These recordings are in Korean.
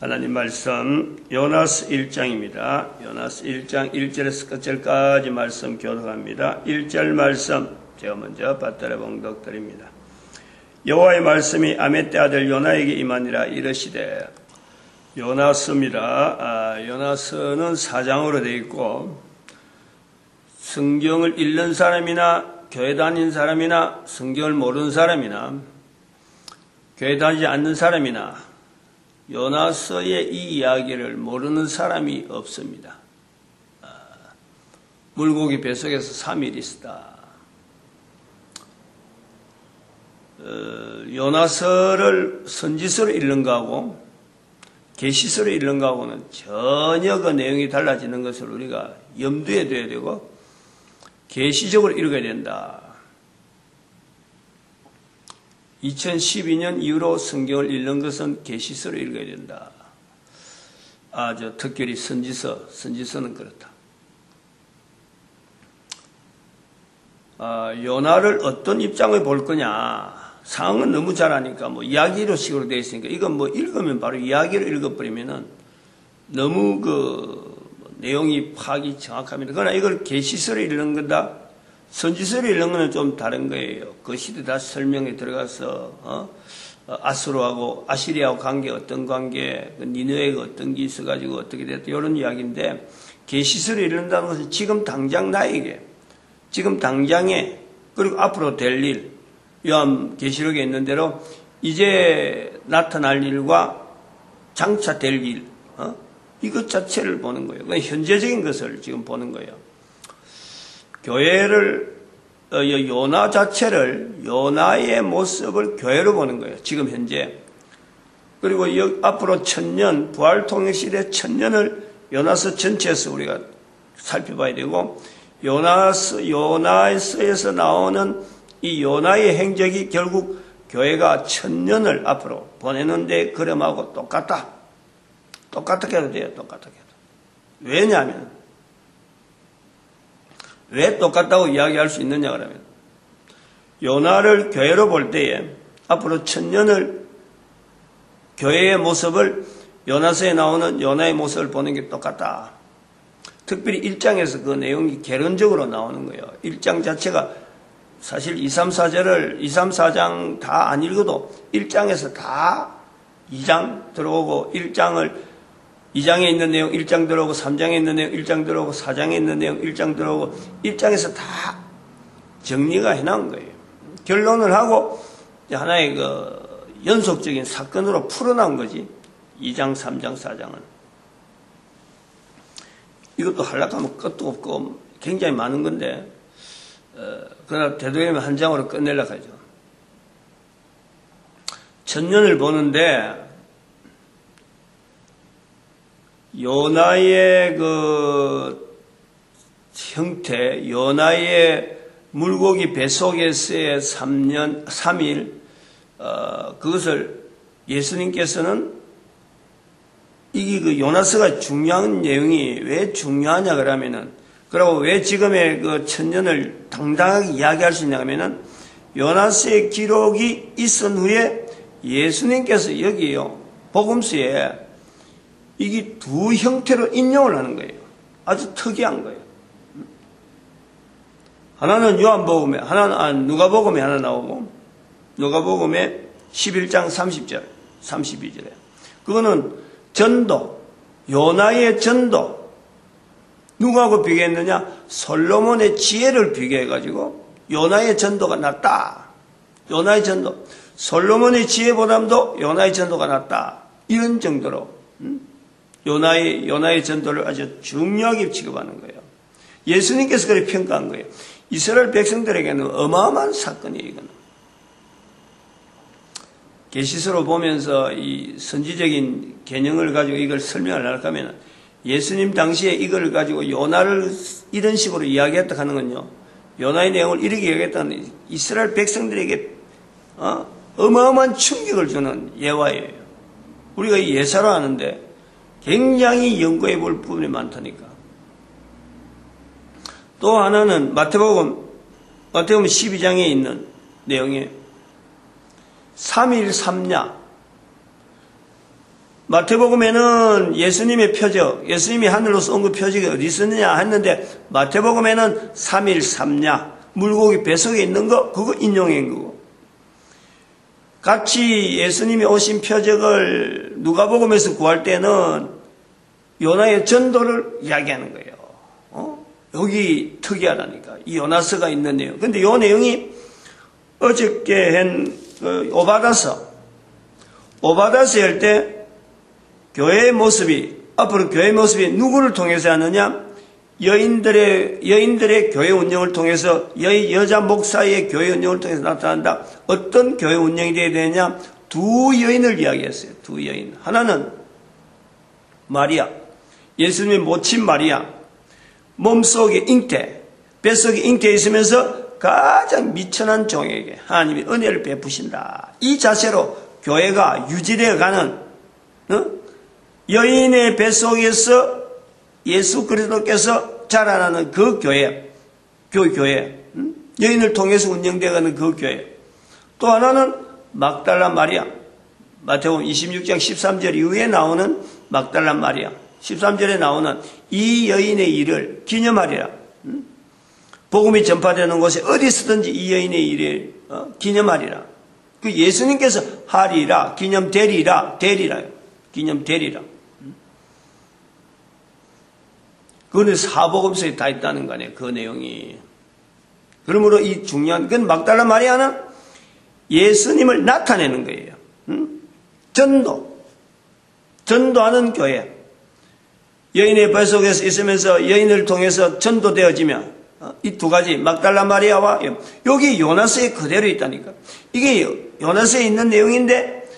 하나님 말씀 요나스 1장입니다. 요나스 1장 1절에서 끝절까지 말씀 교독합니다. 1절 말씀 제가 먼저 받들어 봉독드립니다. 여호와의 말씀이 아мет대 아들 요나에게 임하니라. 이르시되, 요나스입니다. 요나스는 사장으로 되어 있고, 성경을 읽는 사람이나 교회 다니는 사람이나 성경을 모르는 사람이나 교회 다니지 않는 사람이나 요나스의 이 이야기를 모르는 사람이 없습니다. 물고기 뱃속에서 3일 있었다. 요나스를 선지서로 읽는 거하고 계시서로 읽는 거하고는 전혀 그 내용이 달라지는 것을 우리가 염두에 둬야 되고 계시적으로 읽어야 된다. 2012년 이후로 성경을 읽는 것은 계시서로 읽어야 된다. 특별히 선지서는 그렇다. 요나를 어떤 입장을 볼 거냐. 상황은 너무 잘 아니까 이야기로 식으로 되어 있으니까 이건 읽으면 바로 이야기를 읽어버리면은 너무 내용이 파악이 정확합니다. 그러나 이걸 계시서로 읽는 거다. 선지서로 읽는 거는 좀 다른 거예요. 그 시대 다 설명에 들어가서 아수르하고 아시리아하고 관계 어떤 관계, 니느웨가 어떤 게 있어가지고 어떻게 됐다 이런 이야기인데, 계시서로 읽는다는 것은 지금 당장 나에게, 지금 당장에, 그리고 앞으로 될 일, 요한계시록에 있는 대로 이제 나타날 일과 장차 될 일, 이것 자체를 보는 거예요. 그냥 현재적인 것을 지금 보는 거예요. 교회를, 요나 자체를, 요나의 모습을 교회로 보는 거예요. 지금 현재. 그리고 앞으로 1000년, 부활통일시대 1000년을 요나서 전체에서 우리가 살펴봐야 되고, 요나서에서 나오는 이 요나의 행적이 결국 교회가 1000년을 앞으로 보내는데 그럼하고 똑같다. 똑같게 해도 돼요. 똑같게 해도. 왜냐하면, 왜 똑같다고 이야기할 수 있느냐 그러면, 요나를 교회로 볼 때에 앞으로 1000년을 교회의 모습을 요나서에 나오는 요나의 모습을 보는 게 똑같다. 특별히 1장에서 그 내용이 개론적으로 나오는 거예요. 1장 자체가 사실 2, 3, 4장 다 안 읽어도 1장에서 다 2장 들어오고 2장에 있는 내용 1장 들어오고 3장에 있는 내용 1장 들어오고 4장에 있는 내용 1장 들어오고 1장에서 다 정리가 해놓은 거예요. 결론을 하고 하나의 연속적인 사건으로 풀어나온 거지. 2장, 3장, 4장은. 이것도 하려고 끝도 없고 굉장히 많은 건데, 그러나 되도록이면 한 장으로 끝내려고 하죠. 1000년을 보는데, 요나의 형태, 요나의 물고기 뱃속에서의 3일, 그것을 예수님께서는 이게 요나서가 중요한 내용이 왜 중요하냐 그러면은, 그리고 왜 지금의 1000년을 당당하게 이야기할 수 있냐 하면은, 요나서의 기록이 있은 후에 예수님께서 여기요, 복음서에 이게 두 형태로 인용을 하는 거예요. 아주 특이한 거예요. 하나는 요한복음에, 하나는 누가복음에 하나 나오고, 누가복음에 11장 30절, 32절에. 그거는 전도, 요나의 전도. 누구하고 비교했느냐? 솔로몬의 지혜를 비교해가지고 요나의 전도가 낫다. 요나의 전도. 솔로몬의 지혜보다도 요나의 전도가 낫다. 이런 정도로 요나의 전도를 아주 중요하게 취급하는 거예요. 예수님께서 그렇게 평가한 거예요. 이스라엘 백성들에게는 어마어마한 사건이에요, 이거는. 계시서로 보면서 이 선지적인 개념을 가지고 이걸 설명을 하려고 하면 예수님 당시에 이걸 가지고 요나를 이런 식으로 이야기했다 하는 건요, 요나의 내용을 이렇게 이야기했다는 이스라엘 백성들에게 어마어마한 충격을 주는 예화예요. 우리가 이 예사로 하는데 굉장히 연구해 볼 부분이 많다니까. 또 하나는 마태복음 12장에 있는 내용에 3일 3야 마태복음에는 예수님의 표적, 예수님이 하늘로서 온 그 표적이 어디 있었느냐 했는데 마태복음에는 3일 3야 물고기 뱃속에 있는 거 그거 인용한 거고, 같이 예수님이 오신 표적을 누가복음에서 구할 때는 요나의 전도를 이야기하는 거예요. 여기 특이하다니까. 이 요나서가 있는 내용. 근데 이 내용이 어저께 한 오바다서 할 때 교회의 모습이, 앞으로 교회의 모습이 누구를 통해서 하느냐? 여인들의 교회 운영을 통해서, 여자 목사의 교회 운영을 통해서 나타난다. 어떤 교회 운영이 되어야 되느냐? 두 여인을 이야기했어요. 두 여인. 하나는 마리아, 예수님의 모친 마리아, 몸속에 잉태, 뱃속에 잉태에 있으면서 가장 미천한 종에게 하나님이 은혜를 베푸신다. 이 자세로 교회가 유지되어 가는, 여인의 뱃속에서 예수 그리스도께서 자라나는 그 교회, 여인을 통해서 운영되어 가는 그 교회. 또 하나는 막달라 마리아, 마태복음 26장 13절 이후에 나오는 막달라 마리아, 13절에 나오는 이 여인의 일을 기념하리라. 복음이 전파되는 곳에 어디서든지 이 여인의 일을 기념하리라. 그 예수님께서 하리라, 기념되리라, 기념되리라. 그거는 사복음서에 다 있다는 거 아니에요, 그 내용이. 그러므로 이 중요한, 그 막달라 마리아는 예수님을 나타내는 거예요. 전도하는 교회. 여인의 뱃속에서 있으면서 여인을 통해서 전도되어지면, 이 두 가지, 막달라 마리아와, 여기 요나서에 그대로 있다니까. 이게 요나서에 있는 내용인데,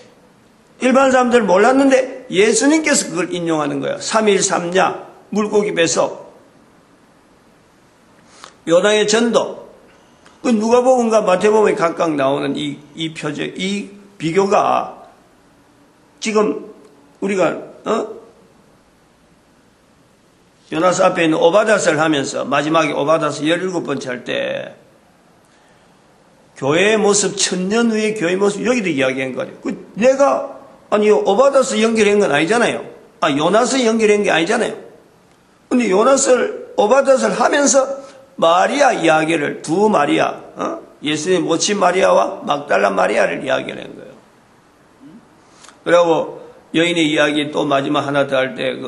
일반 사람들 몰랐는데, 예수님께서 그걸 인용하는 거예요. 3일 3야, 물고기 뱃속. 요나의 전도. 그 누가복음과 마태복음에 각각 나오는 이 표적, 이 비교가, 지금 우리가, 요나서 앞에 있는 오바다서를 하면서 마지막에 오바다서 17번째 할 때 교회의 모습, 천년 후의 교회의 모습 여기도 이야기한 거예요. 내가 오바다서 연결한 건 아니잖아요. 요나서 연결한 게 아니잖아요. 근데 오바다서를 하면서 마리아 이야기를, 두 마리아, 예수님 모친 마리아와 막달라 마리아를 이야기하는 거예요. 그리고 여인의 이야기 또 마지막 하나 더 할 때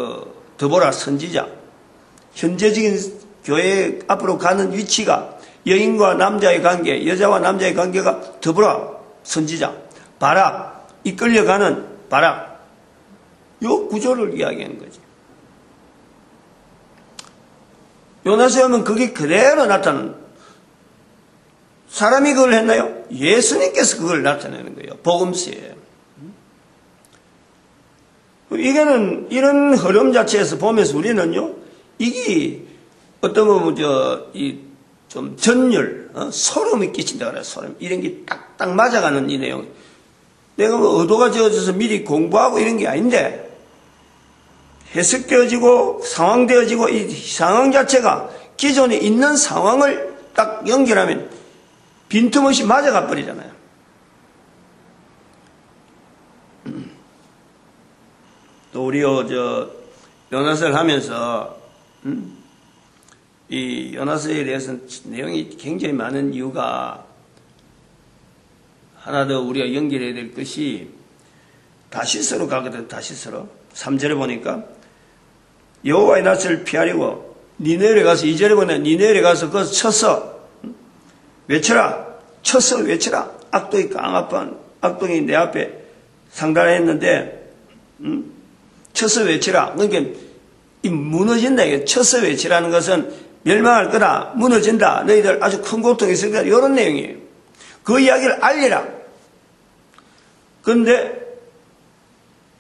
드보라 선지자, 현재적인 교회 앞으로 가는 위치가 여인과 남자의 관계, 여자와 남자의 관계가 드보라 선지자, 바락, 이끌려가는 바락, 요 구조를 이야기하는 거지. 요나서에 하면 그게 그대로 나타나는, 사람이 그걸 했나요? 예수님께서 그걸 나타내는 거예요. 복음서에. 이거는 이런 흐름 자체에서 보면서 우리는요, 이게 어떤 보면 좀 전율, 소름이 끼친다 그래요. 소름. 이런 게 딱딱 맞아가는 이 내용. 내가 의도가 지어져서 미리 공부하고 이런 게 아닌데, 해석되어지고 상황되어지고 이 상황 자체가 기존에 있는 상황을 딱 연결하면 빈틈없이 맞아가 버리잖아요. 또 우리 요나서를 하면서 이 요나서에 대해서는 내용이 굉장히 많은 이유가, 하나 더 우리가 연결해야 될 것이 다시스로 가거든. 다시스로 3절에 보니까 여호와의 낯을 피하려고 니네를 가서, 2절에 보면 니네를 가서 거기서 쳐서 외쳐라, 쳐서 외쳐라. 악독이 깡아pan 악독이 내 앞에 상달했는데 쳐서 외치라. 그러니까 이 무너진다. 이게 쳐서 외치라는 것은 멸망할 거다, 무너진다, 너희들 아주 큰 고통이 있을 거다, 이런 내용이에요. 그 이야기를 알리라. 그런데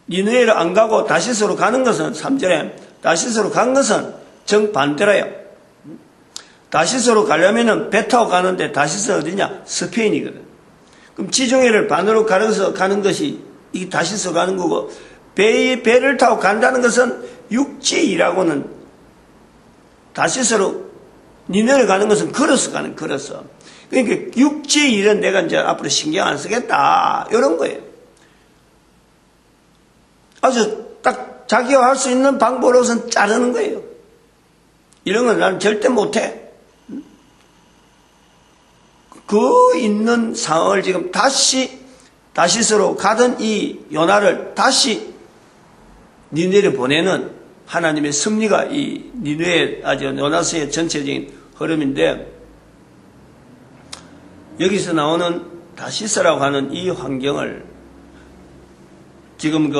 니느웨로 안 가고 다시스로 가는 것은, 3절에 다시스로 간 것은 정반대라요. 다시스로 가려면은 배 타고 가는데 다시스 어디냐? 스페인이거든. 그럼 지중해를 반으로 가려서 가는 것이 이 다시스 가는 거고, 배를 타고 간다는 것은 육지이라고는, 다시스로 니네를 가는 것은 걸어서 가는, 걸어서. 그러니까 육지 일은 내가 이제 앞으로 신경 안 쓰겠다, 이런 거예요. 아주 딱 자기가 할 수 있는 방법으로선 자르는 거예요. 이런 건 나는 절대 못해. 그 있는 상황을 지금 다시스로 가던 이 요나를 다시 니느웨로 보내는 하나님의 섭리가 이 니느웨 요나서의 전체적인 흐름인데, 여기서 나오는 다시스라고 하는 이 환경을 지금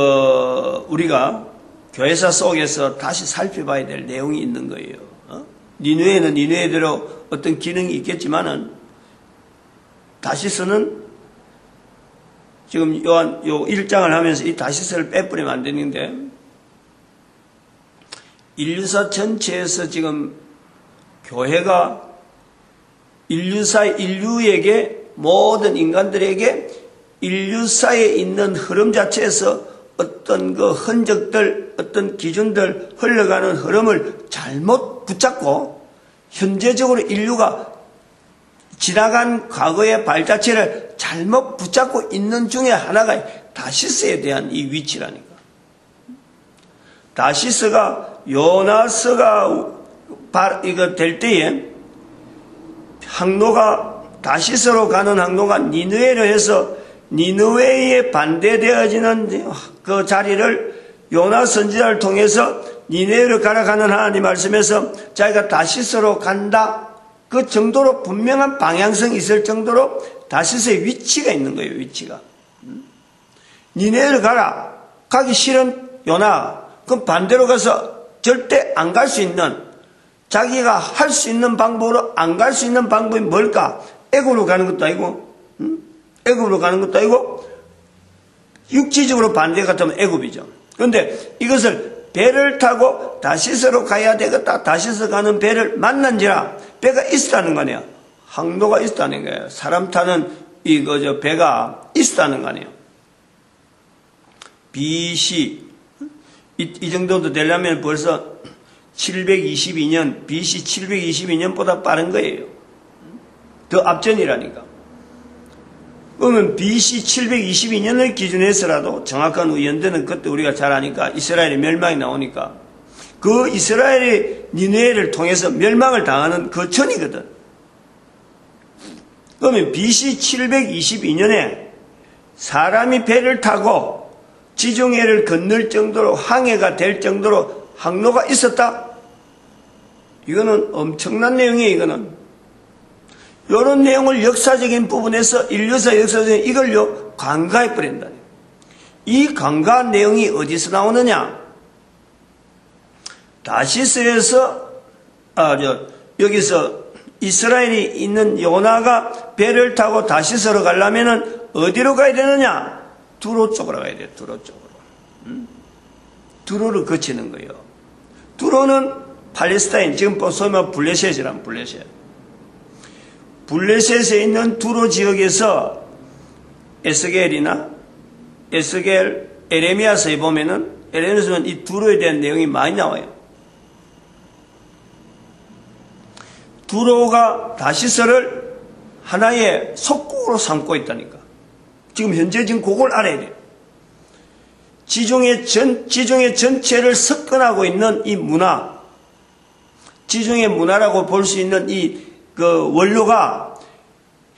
우리가 교회사 속에서 다시 살펴봐야 될 내용이 있는 거예요. 니느웨는 니느웨대로 어떤 기능이 있겠지만은, 다시스는 지금 요한 1장을 하면서 이 다시스를 빼버리면 안 되는데, 인류사 전체에서 지금 교회가 인류에게, 모든 인간들에게 인류사에 있는 흐름 자체에서 어떤 그 흔적들, 어떤 기준들, 흘러가는 흐름을 잘못 붙잡고 현재적으로 인류가 지나간 과거의 발자취를 잘못 붙잡고 있는 중에 하나가 다시스에 대한 이 위치라니까. 다시스가 요나서가 이거 될 때에 항로가 다시스로 가는 항로가 니느웨로 해서 니느웨에 반대되어지는 그 자리를 요나 선지자를 통해서 니느웨로 가라가는 하나님 말씀에서 자기가 다시스로 간다. 그 정도로 분명한 방향성이 있을 정도로 다시스의 위치가 있는 거예요. 위치가. 니네를 가라. 가기 싫은 요나. 그럼 반대로 가서 절대 안 갈 수 있는, 자기가 할 수 있는 방법으로 안 갈 수 있는 방법이 뭘까? 애굽으로 가는 것도 아니고, 애굽으로 가는 것도 아니고, 육지적으로 반대 같으면 애굽이죠. 그런데 이것을 배를 타고 다시스로 가야 되겠다. 다시스 가는 배를 만난지라 배가 있었다는 거네요. 항로가 있었다는 거예요. 사람 타는 배가 있었다는 거네요. BC 이 정도도 되려면 벌써 722년 BC 722년보다 빠른 거예요. 더 앞전이라니까. 그러면 BC 722년을 기준해서라도 정확한 의연대는 그때 우리가 잘 아니까 이스라엘의 멸망이 나오니까 그 이스라엘이 니느웨를 통해서 멸망을 당하는 그 전이거든. 그러면 BC 722년에 사람이 배를 타고 지중해를 건널 정도로 항해가 될 정도로 항로가 있었다? 이거는 엄청난 내용이에요. 이거는. 이런 내용을 역사적인 부분에서 인류사 역사적인 이걸요 간과해 버린다. 이 간과한 내용이 어디서 나오느냐? 다시스에서 여기서 이스라엘이 있는 요나가 배를 타고 다시스로 가려면은 어디로 가야 되느냐? 두로 쪽으로 가야 돼요. 두로 쪽으로. 두로를 거치는 거예요. 두로는 팔레스타인, 지금 소위 말하면 블레셋이란 블레셋. 블레셋에 있는 두로 지역에서 에스겔, 에레미야서에 보면은, 에레미야서는 이 두로에 대한 내용이 많이 나와요. 두로가 다시스를 하나의 속국으로 삼고 있다니까. 지금 현재 그걸 알아야 돼요. 지중해 전체를 석권하고 있는 이 문화, 지중해 문화라고 볼 수 있는 그 원료가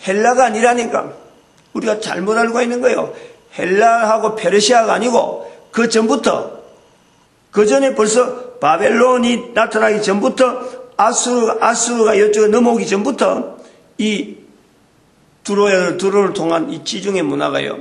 헬라가 아니라니까. 우리가 잘못 알고 있는 거예요. 헬라하고 페르시아가 아니고 그 전부터, 그 전에 벌써 바벨론이 나타나기 전부터 아수르가 이쪽에 넘어오기 전부터 이 두로를 통한 이 지중해 문화가요,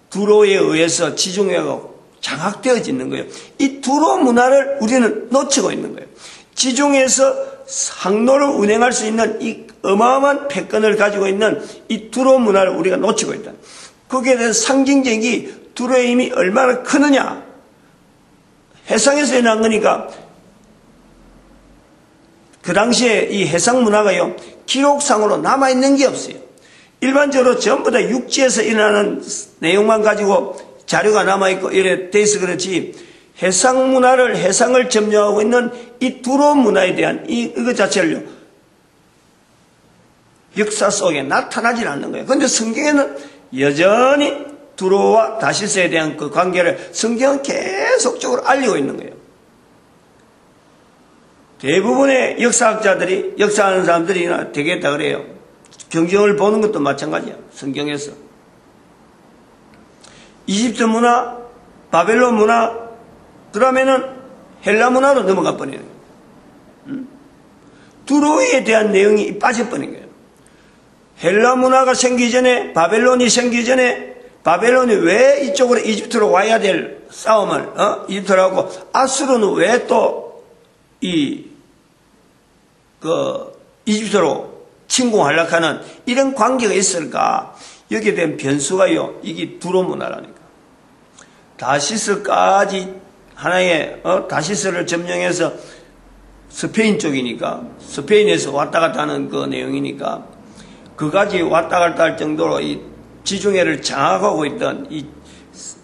두로에 의해서 지중해가 장악되어지는 거예요. 이 두로 문화를 우리는 놓치고 있는 거예요. 지중해에서 항로를 운행할 수 있는 이 어마어마한 패권을 가지고 있는 이 두로 문화를 우리가 놓치고 있다. 거기에 대한 상징적이 두로의 힘이 얼마나 크느냐. 해상에서 일어난 거니까 그 당시에 이 해상 문화가요, 기록상으로 남아있는 게 없어요. 일반적으로 전부 다 육지에서 일어나는 내용만 가지고 자료가 남아있고 이래 돼 있어 그렇지, 해상을 점령하고 있는 이 두로 문화에 대한 이것 자체를요, 역사 속에 나타나질 않는 거예요. 그런데 성경에는 여전히 두로와 다시스에 대한 그 관계를 성경은 계속적으로 알리고 있는 거예요. 대부분의 역사학자들이, 역사하는 사람들이 되겠다 그래요. 경전을 보는 것도 마찬가지야. 성경에서. 이집트 문화, 바벨론 문화, 그러면은 헬라 문화로 넘어가 버리는 거예요. 두로에 대한 내용이 빠져버린 거예요. 헬라 문화가 생기기 전에, 바벨론이 생기기 전에, 바벨론이 왜 이쪽으로 이집트로 와야 될 싸움을, 이집트로 하고, 아수르는 왜 또 이집트로 침공하려고 하는 이런 관계가 있을까? 여기에 대한 변수가요, 이게 두로 문화라니까. 다시스까지 하나의, 다시스를 점령해서 스페인 쪽이니까, 스페인에서 왔다 갔다 하는 그 내용이니까, 그까지 왔다 갔다 할 정도로 이 지중해를 장악하고 있던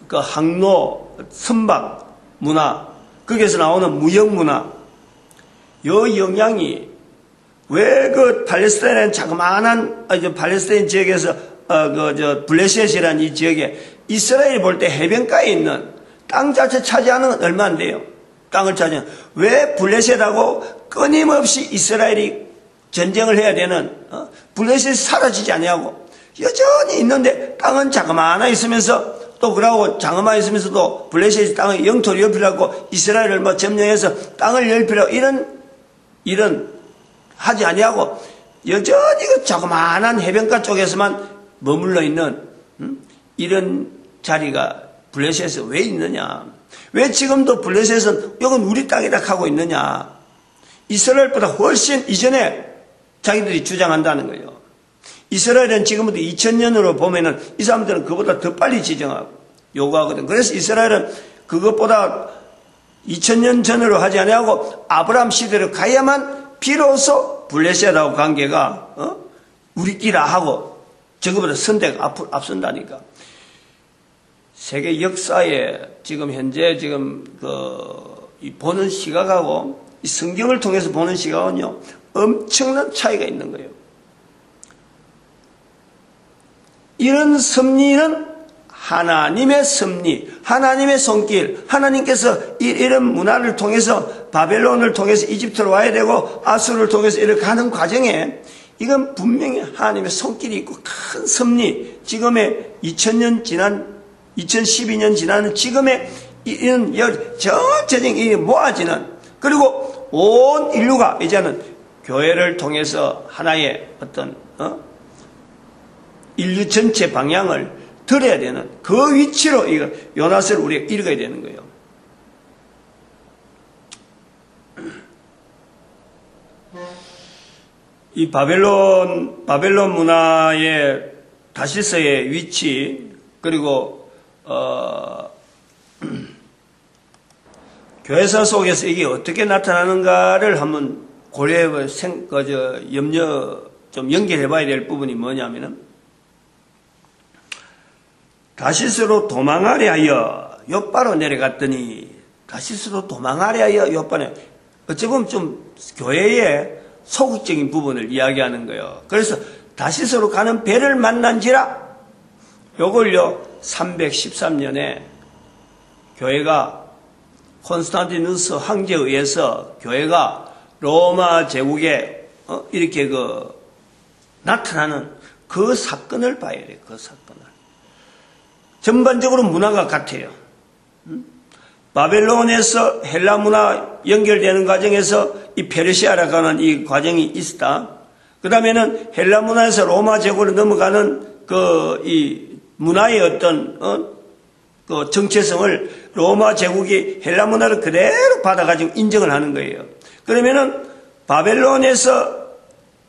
그 항로, 선박 문화, 거기에서 나오는 무역 문화, 요 영향이 왜 그 팔레스타인은 자그마한, 팔레스타인 지역에서, 블레셋이라는 이 지역에 이스라엘이 볼 때 해변가에 있는 땅 자체 차지하는 건 얼마 안 돼요. 땅을 차지하는. 왜 블레셋하고 끊임없이 이스라엘이 전쟁을 해야 되는, 블레셋이 사라지지 않냐고. 여전히 있는데 땅은 자그마하나 있으면서 또 그러고 자그마하 있으면서도 블레셋이 땅을 영토를 넓히려고 이스라엘을 뭐 점령해서 땅을 넓히려고 이런 하지 아니하고 여전히 그 자그마한 해변가 쪽에서만 머물러 있는 이런 자리가 블레셋에 왜 있느냐? 왜 지금도 블레셋은 이건 우리 땅이다 하고 있느냐? 이스라엘보다 훨씬 이전에 자기들이 주장한다는 거예요. 이스라엘은 지금부터 2000년으로 보면은 이 사람들은 그보다 더 빨리 지정하고 요구하거든. 그래서 이스라엘은 그것보다 2000년 전으로 하지 아니하고 아브라함 시대로 가야만 비로소 블레셋하고 관계가 우리끼라 하고 저거보다 선대가 앞선다니까. 세계 역사에 지금 현재 이 보는 시각하고 이 성경을 통해서 보는 시각은요 엄청난 차이가 있는 거예요. 이런 섭리는 하나님의 섭리, 하나님의 손길, 하나님께서 이런 문화를 통해서 바벨론을 통해서 이집트로 와야 되고 아수르를 통해서 이렇게 가는 과정에 이건 분명히 하나님의 손길이 있고 큰 섭리, 지금의 2012년 지나는 지금의 이런 전체적인 모아지는, 그리고 온 인류가 이제는 교회를 통해서 하나의 어떤 인류 전체 방향을 들어야 되는 그 위치로 요나스를 우리가 읽어야 되는 거예요. 이 바벨론 문화의 다시스의 위치, 그리고 교회사 속에서 이게 어떻게 나타나는가를 한번 고려해 좀 연결해 봐야 될 부분이 뭐냐면은, 다시스로 도망하려 하여 욥바로 내려갔더니, 다시스로 도망하려 하여 욥바로, 어찌 보면 좀 교회의 소극적인 부분을 이야기하는 거예요. 그래서 다시스로 가는 배를 만난지라, 요걸요 313년에 교회가 콘스탄티누스 황제에 의해서 교회가 로마 제국에 이렇게 나타나는 그 사건을 봐야 돼요. 그 사건을. 전반적으로 문화가 같아요. 바벨론에서 헬라 문화 연결되는 과정에서 이 페르시아라고 하는 이 과정이 있다. 그 다음에는 헬라 문화에서 로마 제국으로 넘어가는 이 문화의 어떤 그 정체성을 로마 제국이 헬라 문화를 그대로 받아가지고 인정을 하는 거예요. 그러면은 바벨론에서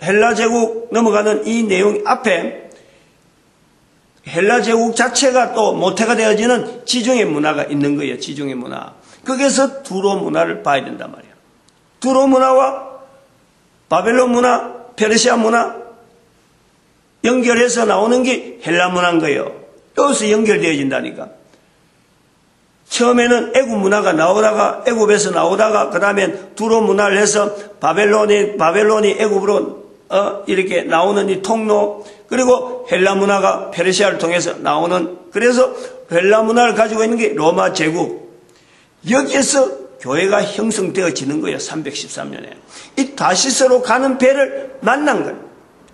헬라 제국 넘어가는 이 내용 앞에 헬라 제국 자체가 또 모태가 되어지는 지중해 문화가 있는 거예요. 지중해 문화. 거기에서 두로 문화를 봐야 된단 말이에요. 두로 문화와 바벨론 문화, 페르시아 문화 연결해서 나오는 게 헬라 문화인 거예요. 여기서 연결되어진다니까. 처음에는 애굽 문화가 나오다가, 애굽에서 나오다가, 그 다음에 두로 문화를 해서 바벨론이 애굽으로 이렇게 나오는 이 통로, 그리고 헬라 문화가 페르시아를 통해서 나오는, 그래서 헬라 문화를 가지고 있는 게 로마 제국. 여기에서 교회가 형성되어지는 거예요. 313년에. 이 다시스로 가는 배를 만난 거예요.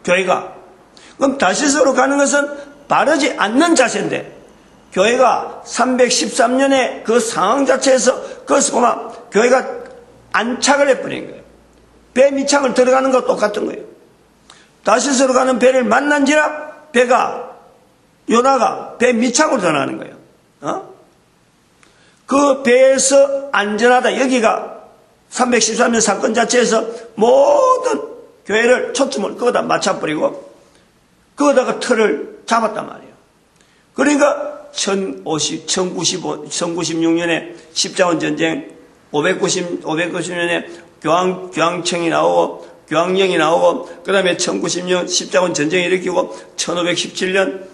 교회가. 그럼 다시스로 가는 것은 바르지 않는 자세인데, 교회가 313년에 그 상황 자체에서 그것을 보면 교회가 안착을 해버린 거예요. 배 밑창을 들어가는 것 똑같은 거예요. 다시스로 가는 배를 만난지라 배가, 요나가 배 밑창으로 들어가는 거예요. 그 배에서 안전하다. 여기가 313년 사건 자체에서 모든 교회를 초점을 거기다 맞춰버리고 거기다가 틀을 잡았단 말이에요. 그러니까 1096년에 십자군 전쟁, 590년에 교황청이 나오고 교황령이 나오고, 그 다음에 1090년 십자군 전쟁이 일으키고 1517년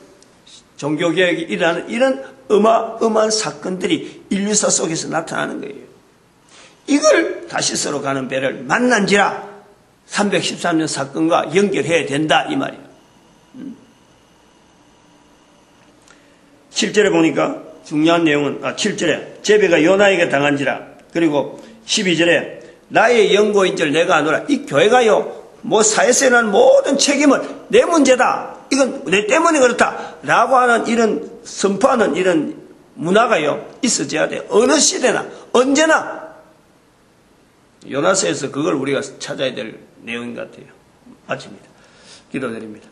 종교개혁이 일어나는 이런 어마어마한 사건들이 인류사 속에서 나타나는 거예요. 이걸 다시스로 가는 배를 만난지라 313년 사건과 연결해야 된다 이 말이에요. 7절에 보니까 중요한 내용은 7절에 제배가 요나에게 당한지라, 그리고 12절에 나의 연고인 줄 내가 아노라. 이 교회가요, 뭐 사회성에 대한 모든 책임을 내 문제다, 이건 내 때문에 그렇다 라고 하는 이런 선포하는 이런 문화가요 있어져야 돼요. 어느 시대나 언제나. 요나서에서 그걸 우리가 찾아야 될 내용인 것 같아요. 마칩니다. 기도드립니다.